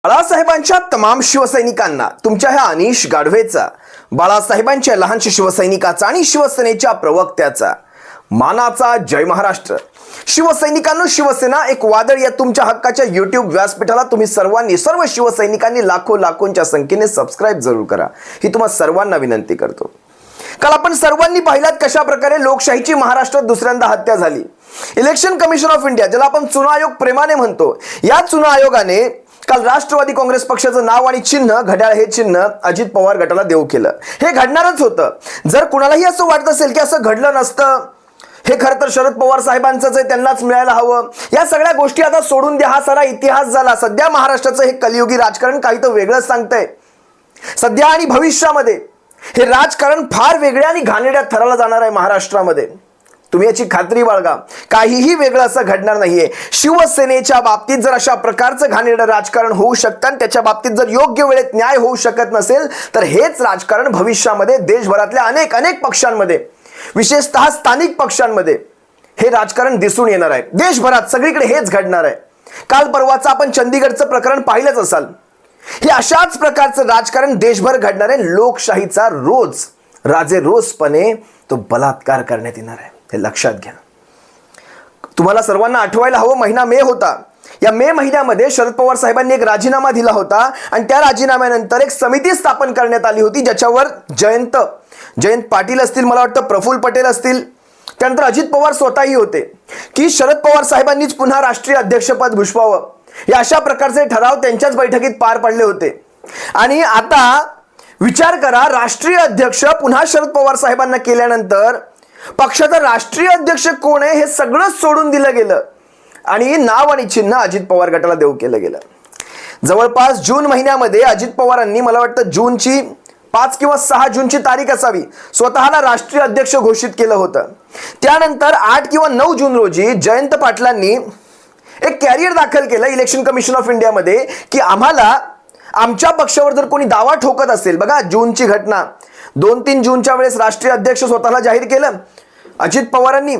बाळासाहेबांच्या तमाम शिवसैनिकांना तुमच्या ह्या अनिश गाढवेचा, बाळासाहेबांच्या लहानशा शिवसैनिकाचा आणि शिवसेनेच्या प्रवक्त्याचा मानाचा जय महाराष्ट्र. शिवसैनिकांनो, शिवसेना एक वादळ या तुमच्या हक्काच्या YouTube व्यासपीठाला तुम्ही सर्वांनी, सर्व शिवसैनिकांनी लाखोंच्या संख्येने सबस्क्राईब जरूर करा, ही तुम्हा सर्वांना विनंती करतो. काल आपण सर्वांनी पाहिलात कशा प्रकारे लोकशाहीची महाराष्ट्रात दुसऱ्यांदा हत्या झाली. इलेक्शन कमिशन ऑफ इंडिया, ज्याला आपण चुना आयोग प्रेमाने म्हणतो, या चुना आयोगाने काल राष्ट्रवादी काँग्रेस पक्षाचं नाव आणि चिन्ह, घड्याळ हे चिन्ह अजित पवार गटाला देऊ केलं. हे घडणारच होतं. जर कुणालाही असं वाटत असेल की असं घडलं नसतं, हे खरं तर शरद पवार साहेबांचंच आहे, त्यांनाच मिळायला हवं, या सगळ्या गोष्टी आता सोडून द्या. हा सारा इतिहास झाला. सध्या महाराष्ट्राचं हे कलियुगी राजकारण काही तर वेगळंच सांगतंय. सध्या आणि भविष्यामध्ये हे राजकारण फार वेगळ्या आणि घाणेरड्या थराला जाणार आहे महाराष्ट्रामध्ये. तुम्ही याची खात्री बाळगा, काहीही वेगळं असं घडणार नाहीये. शिवसेनेच्या बाबतीत जर अशा प्रकारचं घाणेरडं राजकारण होऊ शकतं आणि त्याच्या बाबतीत जर योग्य वेळेत न्याय होऊ शकत नसेल, तर हेच राजकारण भविष्यामध्ये देशभरातल्या अनेक पक्षांमध्ये, विशेषतः स्थानिक पक्षांमध्ये हे राजकारण दिसून येणार आहे. देशभरात सगळीकडे हेच घडणार आहे. काल परवाचं आपण चंदीगडचं प्रकरण पाहिलंच असाल. हे अशाच प्रकारचं राजकारण देशभर घडणार आहे. लोकशाहीचा रोज राजेरोसपणे तो बलात्कार करण्यात येणार आहे, हे लक्षात घ्या. तुम्हाला सर्वांना आठवायला हवं, महिना मे होता. या मे महिन्यामध्ये शरद पवार साहेबांनी एक राजीनामा दिला होता आणि त्या राजीनाम्यानंतर एक समिती स्थापन करण्यात आली होती, ज्याच्यावर जयंत पाटील असतील, मला वाटतं प्रफुल्ल पटेल असतील, त्यानंतर अजित पवार स्वतःही होते, की शरद पवार साहेबांनीच पुन्हा राष्ट्रीय अध्यक्षपद भूषवावं, या अशा प्रकारचे ठराव त्यांच्याच बैठकीत पार पडले होते. आणि आता विचार करा, राष्ट्रीय अध्यक्ष पुन्हा शरद पवार साहेबांना केल्यानंतर पक्षाचा राष्ट्रीय अध्यक्ष कोण आहे हे सगळं सोडून दिलं गेलं आणि नाव आणि चिन्ह अजित पवार गटाला देऊ केलं गेलं. जवळपास जून महिन्यामध्ये अजित पवारांनी, मला वाटतं जूनची 5 किंवा 6 जूनची तारीख असावी, स्वतःला राष्ट्रीय अध्यक्ष घोषित केलं होतं. त्यानंतर 8 किंवा 9 जून रोजी जयंत पाटलांनी एक कॅरियर दाखल केलं इलेक्शन कमिशन ऑफ इंडियामध्ये, की आम्हाला आमच्या पक्षावर जर कोणी दावा ठोकत असेल, बघा जूनची घटना, 2-3 जूनच्या वेळेस राष्ट्रीय अध्यक्ष स्वतःला जाहीर केलं अजित पवारांनी.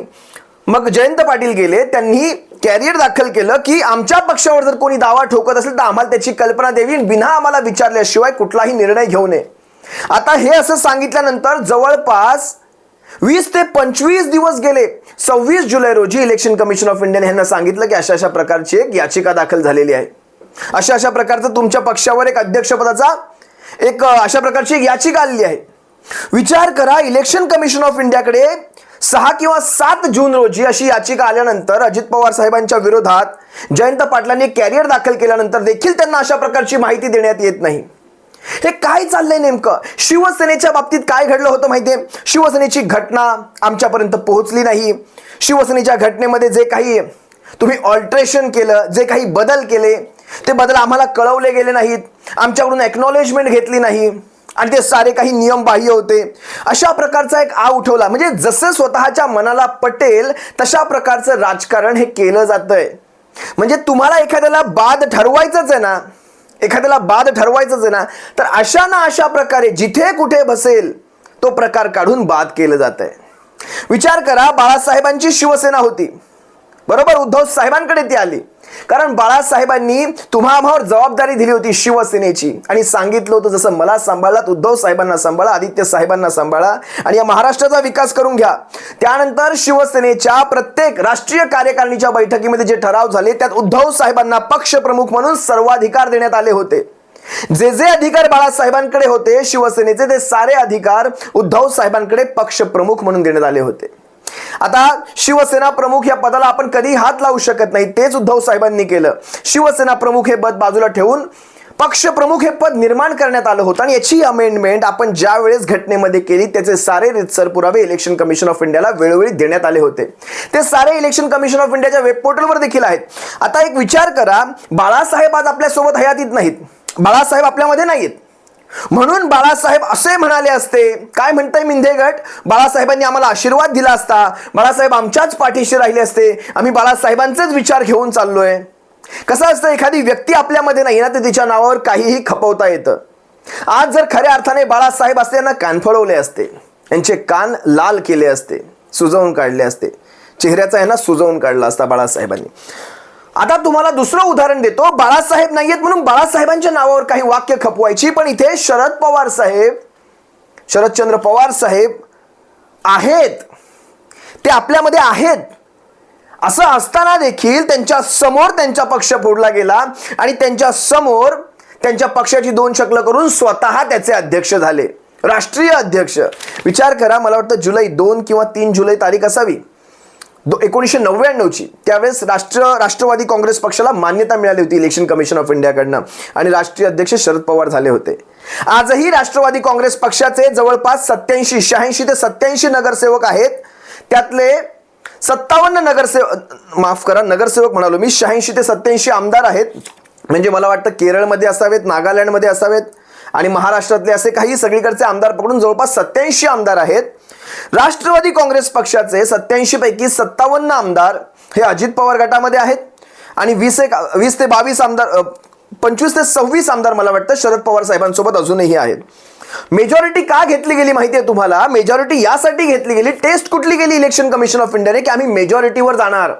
मग जयंत पाटील गेले, त्यांनी कॅरियर दाखल केलं की आमच्या पक्षावर जर कोणी दावा ठोकत असेल तर आम्हाला त्याची कल्पना द्यावी, बिना आम्हाला विचारल्याशिवाय कुठलाही निर्णय घेऊ नये. आता हे असं सांगितल्यानंतर जवळपास 20 ते 25 दिवस गेले. 26 जुलै रोजी इलेक्शन कमिशन ऑफ इंडियाने यांना सांगितलं की अशा प्रकारची एक याचिका दाखल झालेली आहे, अशा प्रकारचं तुमच्या पक्षावर एक अध्यक्षपदाचा एक अशा प्रकारची एक याचिका आलेली आहे. विचार करा, इलेक्शन कमिशन ऑफ इंडियाकडे 6 किंवा 7 जून रोजी अशी याचिका आल्यानंतर अजित पवार साहेबांच्या विरोधात जयंत पाटलांनी कॅरियर दाखल केल्यानंतर देखील त्यांना अशा प्रकारची माहिती देण्यात येत नाही. हे काय चाललंय नेमकं? शिवसेनेच्या बाबतीत काय घडलं होतं माहितीये? शिवसेनेची घटना आमच्यापर्यंत पोहोचली नाही. शिवसेनेच्या घटनेमध्ये जे काही तुम्ही ऑल्टरेशन केलं, जे काही बदल केले, ते बदल आम्हाला कळवले गेले नाहीत, आमच्याकडून एक्नॉलेजमेंट घेतली नाही आणि ते सारे काही नियम बाह्य होते, अशा प्रकारचा एक आ उठवला. म्हणजे जसं स्वतःच्या मनाला पटेल तशा प्रकारचं राजकारण हे केलं जातंय. म्हणजे तुम्हाला एखाद्याला बाद ठरवायचंच आहे ना, तर अशा प्रकारे जिथे कुठे बसेल तो प्रकार काढून बाद केलं जात आहे. विचार करा, बाळासाहेबांची शिवसेना होती, बरोबर, उद्धव साहेबांकडे ती आली, कारण बाळासाहेबांनी तुम्हा आम्हावर जबाबदारी दिली होती शिवसेनेची आणि सांगितलं होतं जसं मला सांभाळलात, उद्धव साहेबांना सांभाळा, आदित्य साहेबांना सांभाळा आणि या महाराष्ट्राचा विकास करून घ्या. त्यानंतर शिवसेनेच्या प्रत्येक राष्ट्रीय कार्यकारिणीच्या बैठकीमध्ये जे ठराव झाले त्यात उद्धव साहेबांना पक्षप्रमुख म्हणून सर्वाधिकार देण्यात आले होते. जे अधिकार बाळासाहेबांकडे होते शिवसेनेचे, ते सारे अधिकार उद्धव साहेबांकडे पक्षप्रमुख म्हणून देण्यात आले होते. आता शिवसेना प्रमुख या पदाला आपण कधी हात लावू शकत नाही, तेच उद्धव साहेबांनी केलं. शिवसेना प्रमुख हे पद बाजूला ठेवून पक्षप्रमुख हे पद निर्माण करण्यात आलं होतं आणि याची अमेंडमेंट आपण ज्या वेळेस घटनेमध्ये केली त्याचे सारे रितसर पुरावे इलेक्शन कमिशन ऑफ इंडियाला वेळोवेळी देण्यात आले होते. ते सारे इलेक्शन कमिशन ऑफ इंडियाच्या वेब पोर्टलवर देखील आहेत. आता एक विचार करा, बाळासाहेब आज आपल्यासोबत हयातीत नाहीत, बाळासाहेब आपल्यामध्ये नाहीत, म्हणून बाळासाहेब असे म्हणाले असते, काय म्हणताय मिंधे गट, बाळासाहेबांनी आम्हाला आशीर्वाद दिला असता, बाळासाहेब आमच्याच पाठीशी राहिले असते, आम्ही बाळासाहेबांचेच विचार घेऊन चाललोय. कसं असतं, एखादी व्यक्ती आपल्यामध्ये नाही ना, तर तिच्या नावावर काहीही खपवता येतं. आज जर खऱ्या अर्थाने बाळासाहेब असते, यांना कान फडवले असते, यांचे कान लाल केले असते, सुजवून काढले असते, चेहऱ्याचा यांना सुजवून काढला असता बाळासाहेबांनी. आता तुम्हाला दुसरं उदाहरण देतो. बाळासाहेब नाहीयेत म्हणून बाळासाहेबांच्या नावावर काही वाक्य खपवायची, पण इथे शरद पवार साहेब, शरदचंद्र पवार साहेब आहेत, ते आपल्यामध्ये आहेत. असं असताना देखील त्यांच्या समोर त्यांचा पक्ष फोडला गेला आणि त्यांच्या समोर त्यांच्या पक्षाची दोन शक्ल करून स्वतः त्याचे अध्यक्ष झाले, राष्ट्रीय अध्यक्ष. विचार करा, मला वाटतं जुलै 2 किंवा 3 जुलै तारीख असावी 1999ची. त्यावेळेस राष्ट्रवादी काँग्रेस पक्षाला मान्यता मिळाली होती इलेक्शन कमिशन ऑफ इंडियाकडनं आणि राष्ट्रीय अध्यक्ष शरद पवार झाले होते. आजही राष्ट्रवादी काँग्रेस पक्षाचे जवळपास 86 ते 87 नगरसेवक आहेत. त्यातले 57 नगरसेवक म्हणालो मी, 86 ते 87 आमदार आहेत. म्हणजे मला वाटतं केरळमध्ये असावेत, नागालँडमध्ये असावेत आणि महाराष्ट्रातले असे काही सगळीकडचे आमदार पकडून जवळपास 87 आमदार आहेत. राष्ट्रवादी काँग्रेस पक्षाचे 87 पैकी 57 आमदार हे अजित पवार गटामध्ये आहेत आणि 20 ते 22 आमदार, 25 ते 26 आमदार मला वाटतं शरद पवार साहेबांसोबत अजूनही आहेत. मेजॉरिटी का घेतली गेली माहिती आहे तुम्हाला? मेजॉरिटी यासाठी घेतली गेली, टेस्ट कुठली गेली इलेक्शन कमिशन ऑफ इंडियाने, की आम्ही मेजॉरिटीवर जाणार.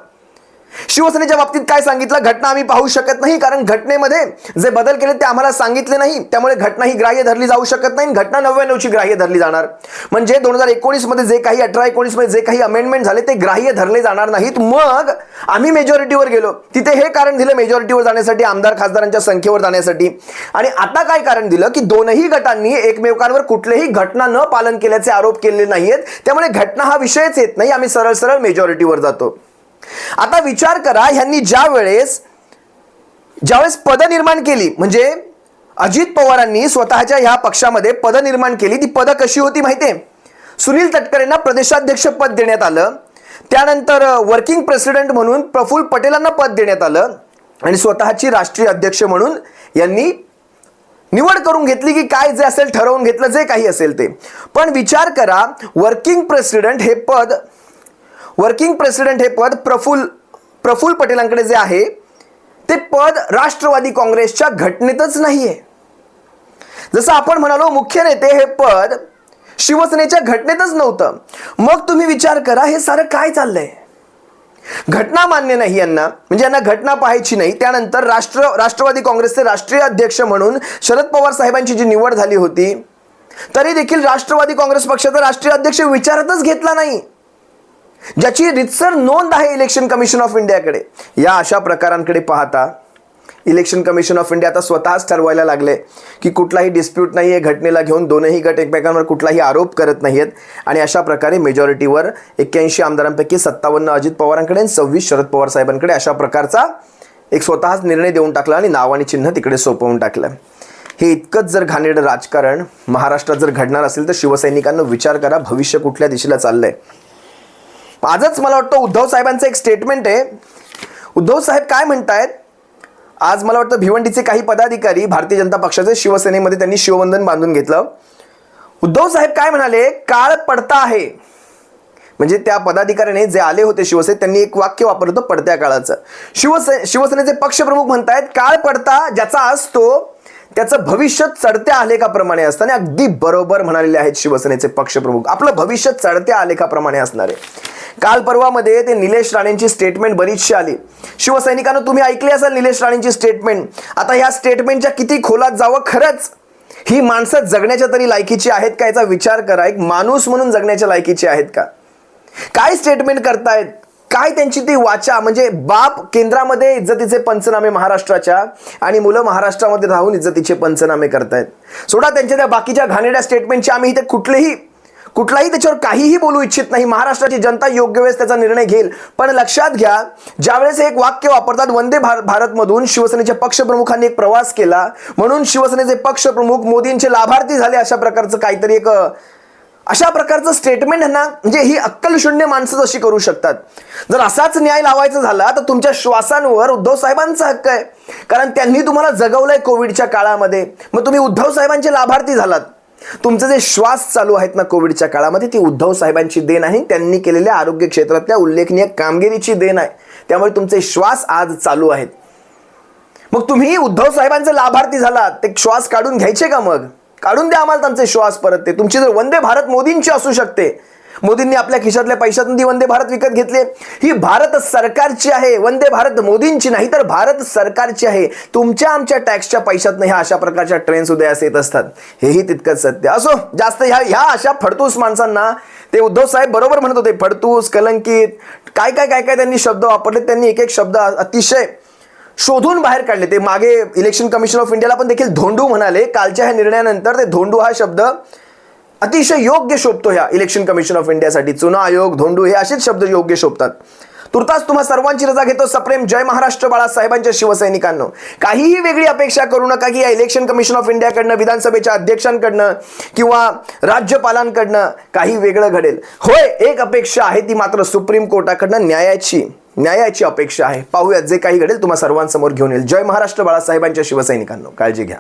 शिवसेनेच्या बाबतीत काय सांगितलं? घटना आम्ही पाहू शकत नाही, कारण घटनेमध्ये जे बदल केले ते आम्हाला सांगितले नाही, त्यामुळे घटना ही ग्राह्य धरली जाऊ शकत नाही. घटना 99ची ग्राह्य धरली जाणार. म्हणजे 2019 मध्ये जे काही 18-19 मध्ये जे काही अमेंडमेंट झाले ते ग्राह्य धरले जाणार नाहीत. मग आम्ही मेजॉरिटीवर गेलो. तिथे हे कारण दिलं मेजॉरिटीवर जाण्यासाठी, आमदार खासदारांच्या संख्येवर जाण्यासाठी. आणि आता काय कारण दिलं की दोनही गटांनी एकमेकांवर कुठलेही घटना न पालन केल्याचे आरोप केलेले नाहीयेत, त्यामुळे घटना हा विषयच येत नाही, आम्ही सरळ सरळ मेजॉरिटीवर जातो. आता विचार करा, ह्यांनी ज्यावेळेस पद निर्माण केली, म्हणजे अजित पवारांनी स्वतःच्या ह्या पक्षामध्ये पद निर्माण केली, ती पद कशी होती माहितीये? सुनील तटकरेंना प्रदेशाध्यक्ष पद देण्यात आलं, त्यानंतर वर्किंग प्रेसिडेंट म्हणून प्रफुल्ल पटेलांना पद देण्यात आलं आणि स्वतःची राष्ट्रीय अध्यक्ष म्हणून यांनी निवड करून घेतली, की काय जे असेल ठरवून घेतलं, जे काही असेल ते. पण विचार करा, वर्किंग प्रेसिडेंट हे पद प्रफुल्ल पटेलांकडे जे आहे ते पद राष्ट्रवादी काँग्रेसच्या घटनेतच नाहीये. जसं आपण म्हणालो मुख्य नेते हे पद शिवसेनेच्या घटनेतच नव्हतं. मग तुम्ही विचार करा, हे सारं काय चाललंय? घटना मान्य नाही यांना, म्हणजे यांना घटना पाहायची नाही. त्यानंतर राष्ट्रवादी काँग्रेसचे राष्ट्रीय अध्यक्ष म्हणून शरद पवार साहेबांची जी निवड झाली होती, तरी देखील राष्ट्रवादी काँग्रेस पक्षाचा राष्ट्रीय अध्यक्ष विचारातच घेतला नाही, ज्याची रितसर नोंद आहे इलेक्शन कमिशन ऑफ इंडियाकडे. या अशा प्रकारांकडे पाहता इलेक्शन कमिशन ऑफ इंडिया आता स्वतःच ठरवायला लागले की कुठलाही डिस्प्यूट नाहीये घटनेला घेऊन, दोनही गट एकमेकांवर कुठलाही आरोप करत नाहीयेत आणि अशा प्रकारे मेजॉरिटीवर 81 आमदारांपैकी 57 अजित पवारांकडे आणि 26 शरद पवार साहेबांकडे अशा प्रकारचा एक स्वतःच निर्णय देऊन टाकला आणि नाव आणि चिन्ह तिकडे सोपवून टाकलं. हे इतकंच जर घाणेरडं राजकारण महाराष्ट्रात जर घडणार असेल तर शिवसैनिकांना विचार करा, भविष्य कुठल्या दिशेला चाललंय. आजच मला वाटतं उद्धव साहेबांचं एक स्टेटमेंट आहे. उद्धव साहेब काय म्हणतायत? आज मला वाटतं भिवंडीचे काही पदाधिकारी भारतीय जनता पक्षाचे शिवसेनेमध्ये त्यांनी शिवबंधन बांधून घेतलं. उद्धव साहेब काय म्हणाले? काळ पडता आहे. म्हणजे त्या पदाधिकाऱ्याने जे आले होते शिवसेनेत त्यांनी एक वाक्य वापरलं होतं पडत्या काळाचं. शिवसेनेचे पक्षप्रमुख म्हणतायत काळ पडता ज्याचा असतो त्याचं भविष्य चढत्या आलेखाप्रमाणे असतं. आणि अगदी बरोबर म्हणालेले आहेत शिवसेनेचे पक्षप्रमुख, आपलं भविष्य चढत्या आलेखाप्रमाणे असणार आहे. काल परवामध्ये ते निलेश राणेंची स्टेटमेंट बरीचशी आली. शिवसैनिकांना तुम्ही ऐकली असेल निलेश राणेंची स्टेटमेंट. आता ह्या स्टेटमेंटच्या किती खोलात जावं, खरंच ही माणसं जगण्याच्या तरी लायकीची आहेत का याचा विचार करा. एक माणूस म्हणून जगण्याच्या लायकीची आहेत का? काय स्टेटमेंट करतायत, काय त्यांची ती वाचा. म्हणजे बाप केंद्रामध्ये इज्जतीचे पंचनामे महाराष्ट्राच्या आणि मुलं महाराष्ट्रामध्ये राहून इज्जतीचे पंचनामे करतायत. सोडा त्यांच्या त्या बाकीच्या घाणेरड्या स्टेटमेंटची, आम्ही इथे कुठलाही त्याच्यावर काहीही बोलू इच्छित नाही. महाराष्ट्राची जनता योग्य वेळेस त्याचा निर्णय घेईल. पण लक्षात घ्या, ज्यावेळेस एक वाक्य वापरतात वंदे भारत मधून शिवसेनेच्या पक्षप्रमुखांनी एक प्रवास केला म्हणून शिवसेनेचे पक्षप्रमुख मोदींचे लाभार्थी झाले, अशा प्रकारचं काहीतरी एक अशा प्रकारचं स्टेटमेंट ना, म्हणजे ही अक्कलशून्य माणसं अशी करू शकतात. जर असाच न्याय लावायचा झाला तर तुमच्या श्वासांवर उद्धव साहेबांचा हक्क आहे, कारण त्यांनी तुम्हाला जगवलंय कोविडच्या काळामध्ये. मग तुम्ही उद्धव साहेबांचे लाभार्थी झालात. तुमचे जे श्वास चालू आहेत ना कोविडच्या काळामध्ये, ती उद्धव साहेबांची देण आहे. त्यांनी केलेल्या आरोग्य क्षेत्रातल्या उल्लेखनीय कामगिरीची देण आहे. त्यामुळे तुमचे श्वास आज चालू आहेत. मग तुम्ही उद्धव साहेबांचे लाभार्थी झालात, ते श्वास काढून घ्यायचे का? मग काढून द्या आम्हाला त्यांचे श्वास परत. ते तुमची जर वंदे भारत मोदींची असू शकते, मोदींनी आपल्या खिशातल्या पैशातून ती वंदे भारत विकत घेतली. ही भारत सरकारची आहे, वंदे भारत मोदींची नाही तर भारत सरकारची आहे. तुमच्या आमच्या टॅक्सच्या पैशातनं ह्या अशा प्रकारच्या ट्रेन्स उदयास येत असतात, हेही तितकंच सत्य. असो, जास्त ह्या अशा फडतूस माणसांना, ते उद्धव साहेब बरोबर म्हणत होते, फडतूस, कलंकित, काय काय काय काय त्यांनी शब्द वापरले. त्यांनी एक एक शब्द अतिशय शोधून बाहेर काढले. ते मागे इलेक्शन कमिशन ऑफ इंडियाला पण देखील धोंडू म्हणाले. कालच्या ह्या निर्णयानंतर ते धोंडू हा शब्द अतिशय योग्य शोभतो ह्या इलेक्शन कमिशन ऑफ इंडियासाठी. चुना आयोग, धोंडू हे असेच शब्द योग्य शोभतात. तुर्तास तुम्हा सर्वांची रजा घेतो. सप्रेम जय महाराष्ट्र बाळासाहेबांच्या शिवसैनिकांनो. काहीही वेगळी अपेक्षा करू नका की या इलेक्शन कमिशन ऑफ इंडियाकडनं, विधानसभेच्या अध्यक्षांकडनं किंवा राज्यपालांकडनं काही वेगळं घडेल. होय, एक अपेक्षा आहे, ती मात्र सुप्रीम कोर्टाकडनं न्यायाची अपेक्षा आहे. पाहूयात जे काही घडेल तुम्हा सर्वांसमोर घेऊन येईल. जय महाराष्ट्र बाळासाहेबांच्या शिवसैनिकांनो. काळजी घ्या.